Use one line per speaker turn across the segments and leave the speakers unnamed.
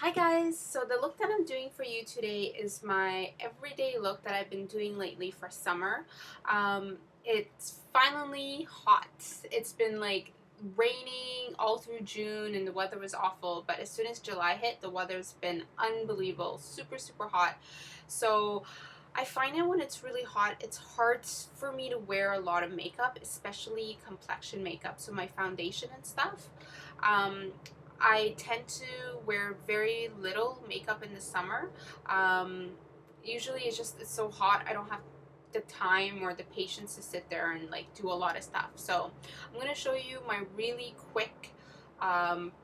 Hi guys, so the look that I'm doing for you today is my everyday look that I've been doing lately for summer. It's finally hot. It's been like raining all through June and the weather was awful, but as soon as July hit, the weather's been unbelievable, super hot. So I find it when it's really hot, it's hard for me to wear a lot of makeup, especially complexion makeup, so my foundation and stuff. Um, I tend to wear very little makeup in the summer. Um, Usually it's so hot I don't have the time or the patience to sit there and like do a lot of stuff. So I'm going to show you my really quick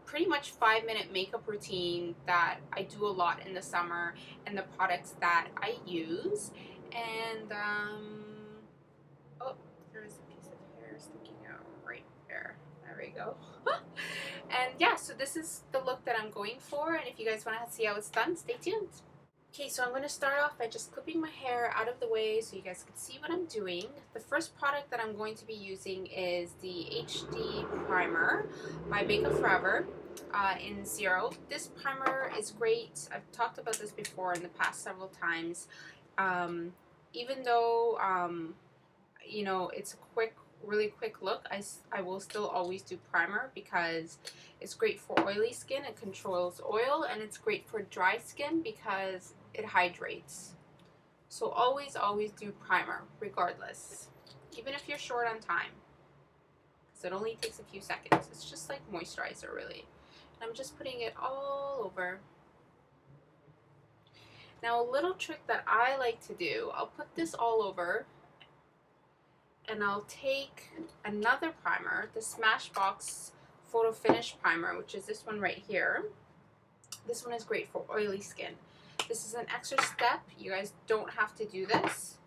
pretty much 5-minute makeup routine that I do a lot in the summer and the products that I use. And oh, there's a piece of hair sticking out right there. There we go. And yeah, so this is the look that I'm going for, and if you guys want to see how it's done, stay tuned. Okay, so I'm going to start off by just clipping my hair out of the way so you guys can see what I'm doing. The first product that I'm going to be using is the HD Primer by Makeup Forever in Zero. This primer is great. I've talked about this before in the past several times. Even though you know, it's a really quick look, I will still always do primer because it's great for oily skin. It controls oil, and it's great for dry skin because it hydrates. So always do primer regardless, even if you're short on time, because it only takes a few seconds. It's just like moisturizer really. And I'm just putting it all over. Now a little trick that I like to do, I'll put this all over and I'll take another primer, the Smashbox Photo Finish Primer, which is this one right here. This one is great for oily skin. This is an extra step. You guys don't have to do this.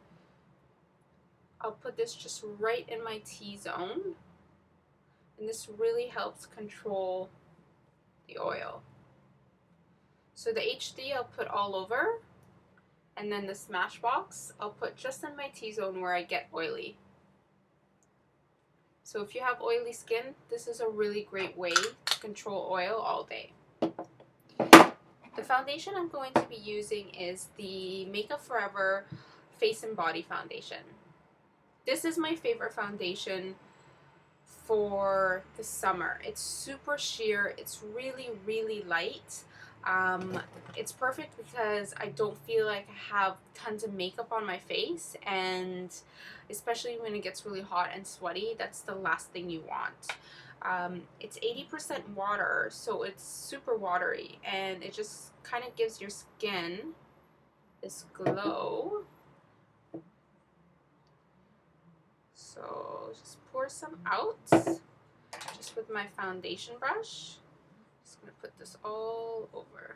I'll put this just right in my T-zone, and this really helps control the oil. So the HD I'll put all over, and then the Smashbox I'll put just in my T-zone where I get oily. So if you have oily skin, this is a really great way to control oil all day. The foundation I'm going to be using is the Makeup Forever Face and Body Foundation. This is my favorite foundation for the summer. It's super sheer. It's really light. It's perfect because I don't feel like I have tons of makeup on my face, and especially when it gets really hot and sweaty, that's the last thing you want. It's 80% water, so it's super watery, and it just kind of gives your skin this glow. So just pour some out just with my foundation brush. Just going to put this all over.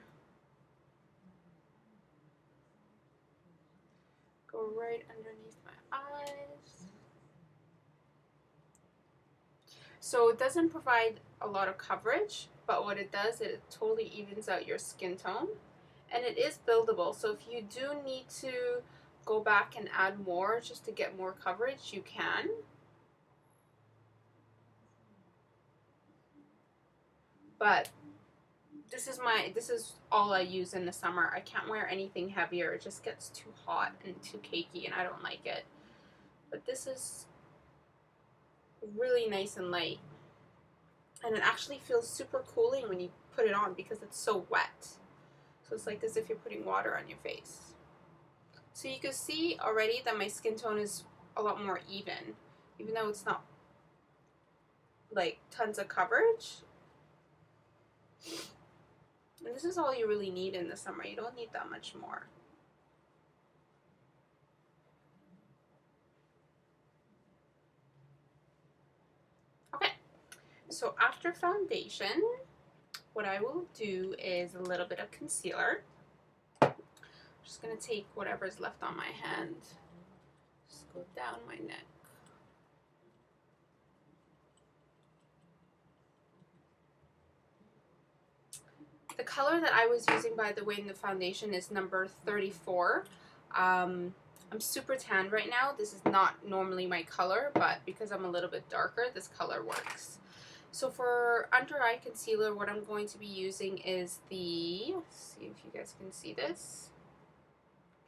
Go right underneath my eyes. So it doesn't provide a lot of coverage, but what it does, it totally evens out your skin tone. And it is buildable, so if you do need to go back and add more just to get more coverage, you can. But this is all I use in the summer. I can't wear anything heavier. It just gets too hot and too cakey, and I don't like it. But this is really nice and light. And it actually feels super cooling when you put it on because it's so wet. So it's like as if you're putting water on your face. So you can see already that my skin tone is a lot more even though it's not like tons of coverage. And this is all you really need in the summer. You don't need that much more. Okay, so after foundation, what I will do is a little bit of concealer. I'm just going to take whatever's left on my hand, just go down my neck. The color that I was using, by the way, in the foundation is number 34. I'm super tan right now. This is not normally my color, but because I'm a little bit darker, this color works. So for under eye concealer, what I'm going to be using is the, let's see if you guys can see this.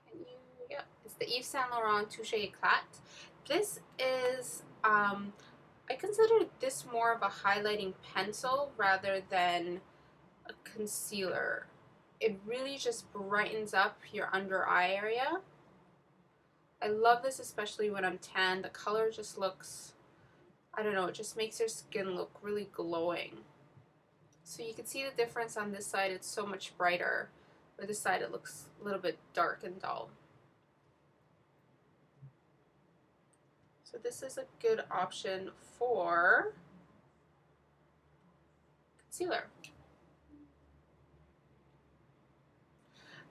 Can you? Yeah, it's the Yves Saint Laurent Touche Eclat. This is, I consider this more of a highlighting pencil rather than a concealer. It really just brightens up your under eye area. I love this especially when I'm tan. The color just looks, I don't know, it just makes your skin look really glowing. So you can see the difference on this side, it's so much brighter. Or this side it looks a little bit dark and dull. So this is a good option for concealer.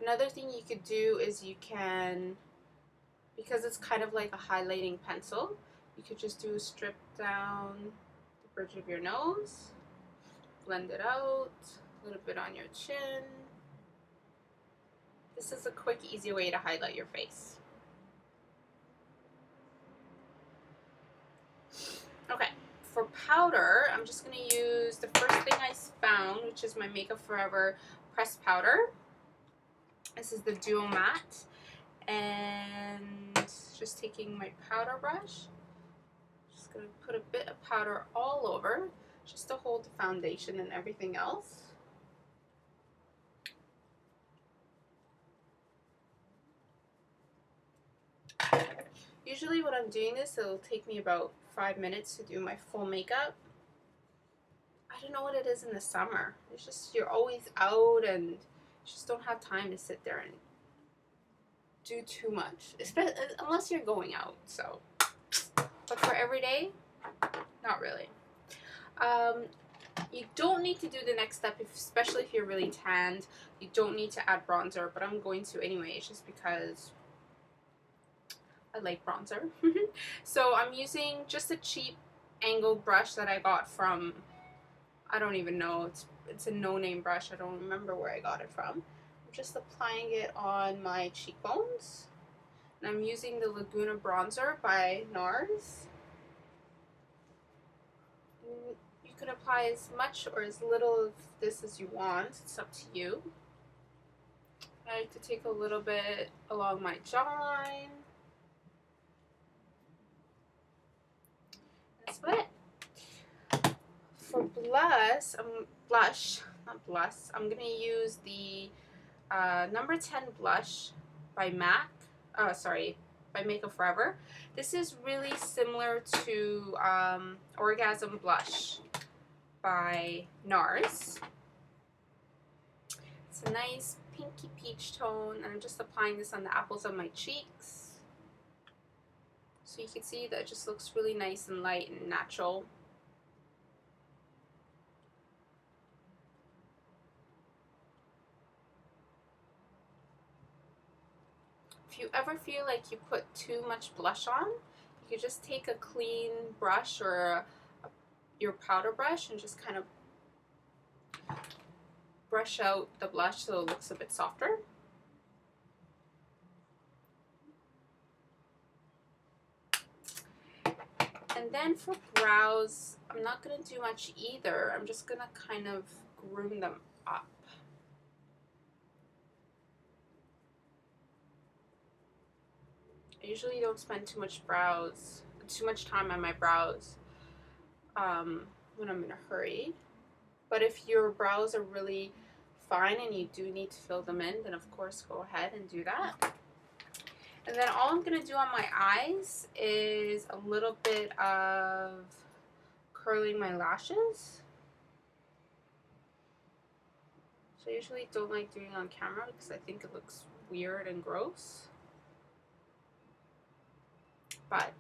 Another thing you could do is you can, because it's kind of like a highlighting pencil, you could just do a strip down the bridge of your nose, blend it out, a little bit on your chin. This is a quick, easy way to highlight your face. Okay, for powder, I'm just going to use the first thing I found, which is my Makeup Forever pressed powder. This is the Duo Matte, and just taking my powder brush, just going to put a bit of powder all over, just to hold the foundation and everything else. Usually when I'm doing this, it'll take me about 5 minutes to do my full makeup. I don't know what it is in the summer. It's just, you're always out and you just don't have time to sit there and do too much, unless you're going out. So, but for every day, not really. You don't need to do the next step, especially if you're really tanned. You don't need to add bronzer, but I'm going to anyway, just because I like bronzer. So I'm using just a cheap angled brush that I got from, I don't even know, it's a no-name brush. I don't remember where I got it from. I'm just applying it on my cheekbones. And I'm using the Laguna bronzer by NARS. You can apply as much or as little of this as you want. It's up to you. I like to take a little bit along my jawline. That's about it. For I'm gonna use the number 10 blush by by Makeup Forever. This is really similar to Orgasm Blush by NARS. It's a nice pinky peach tone, and I'm just applying this on the apples of my cheeks. So you can see that it just looks really nice and light and natural. If you ever feel like you put too much blush on, you could just take a clean brush or your powder brush and just kind of brush out the blush so it looks a bit softer. And then for brows, I'm not going to do much either. I'm just going to kind of groom them up. I usually don't spend too much time on my brows when I'm in a hurry. But if your brows are really fine and you do need to fill them in, then of course go ahead and do that. And then all I'm going to do on my eyes is a little bit of curling my lashes. So I usually don't like doing it on camera because I think it looks weird and gross. But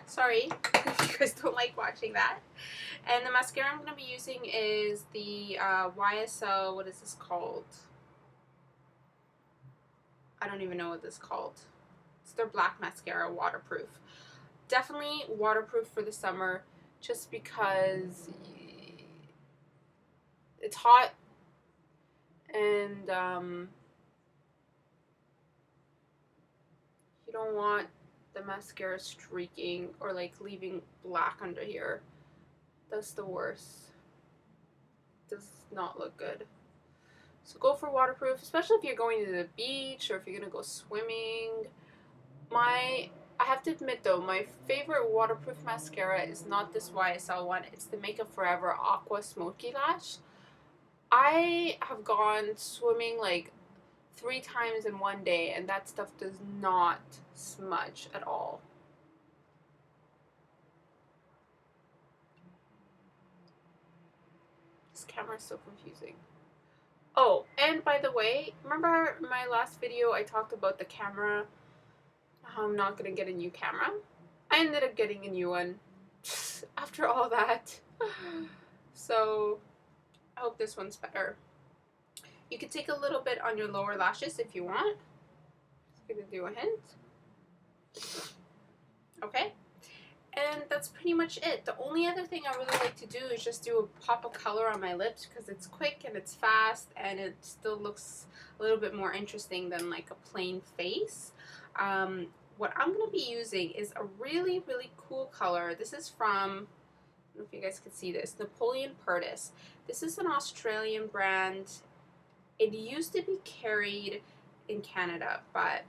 sorry if you guys don't like watching that. And the mascara I'm going to be using is the YSL, what is this called? I don't even know what this is called. It's their black mascara, waterproof. Definitely waterproof for the summer, just because it's hot and you don't want the mascara streaking or like leaving black under here. That's the worst. Does not look good. So go for waterproof, especially if you're going to the beach or if you're gonna go swimming. I have to admit though, my favorite waterproof mascara is not this YSL one. It's the Makeup Forever Aqua Smoky Lash. I have gone swimming like 3 times in one day, and that stuff does not smudge at all. This camera is so confusing. Oh, and by the way, remember my last video I talked about the camera, how I'm not going to get a new camera? I ended up getting a new one after all that. So I hope this one's better. You can take a little bit on your lower lashes if you want. Just going to do a hint. Okay. And that's pretty much it. The only other thing I really like to do is just do a pop of color on my lips because it's quick and it's fast and it still looks a little bit more interesting than like a plain face. What I'm going to be using is a really, really cool color. This is from, I don't know if you guys can see this, Napoleon Purtis. This is an Australian brand. It used to be carried in Canada, but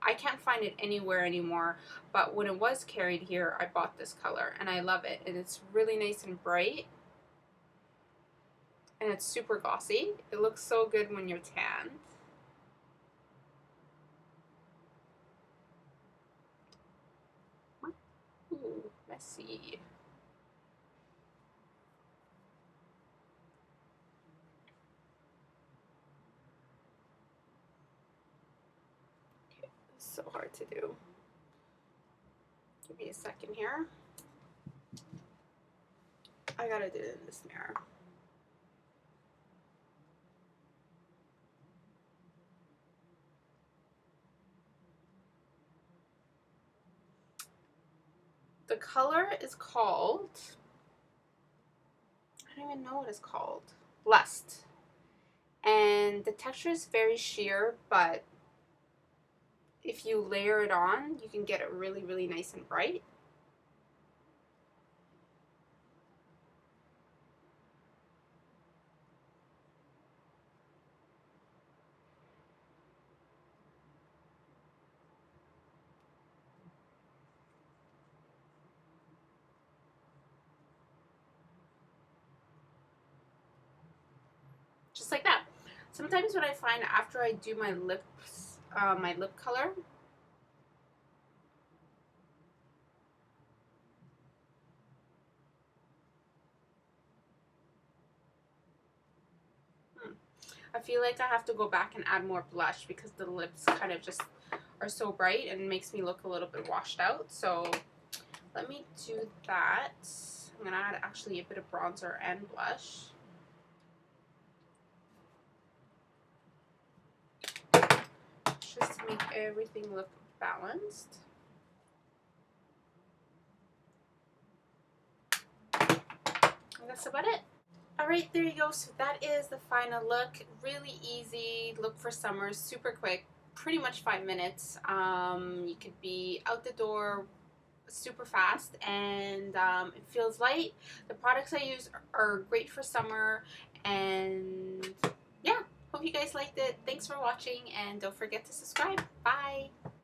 I can't find it anywhere anymore, but when it was carried here, I bought this color, and I love it, and it's really nice and bright, and it's super glossy. It looks so good when you're tan. Ooh, messy. It's so hard to do. Give me a second here. I gotta do it in this mirror. The color is called, I don't even know what it's called, Lust. And the texture is very sheer, but if you layer it on, you can get it really, really nice and bright. Just like that. Sometimes what I find after I do my lips, my lip color, I feel like I have to go back and add more blush because the lips kind of just are so bright and makes me look a little bit washed out. So let me do that. I'm gonna add actually a bit of bronzer and blush. Just to make everything look balanced. And that's about it. Alright, there you go. So that is the final look. Really easy look for summer, super quick, pretty much 5 minutes. You could be out the door super fast, and it feels light. The products I use are great for summer, and yeah, hope you guys liked it. Thanks for watching, and don't forget to subscribe. Bye!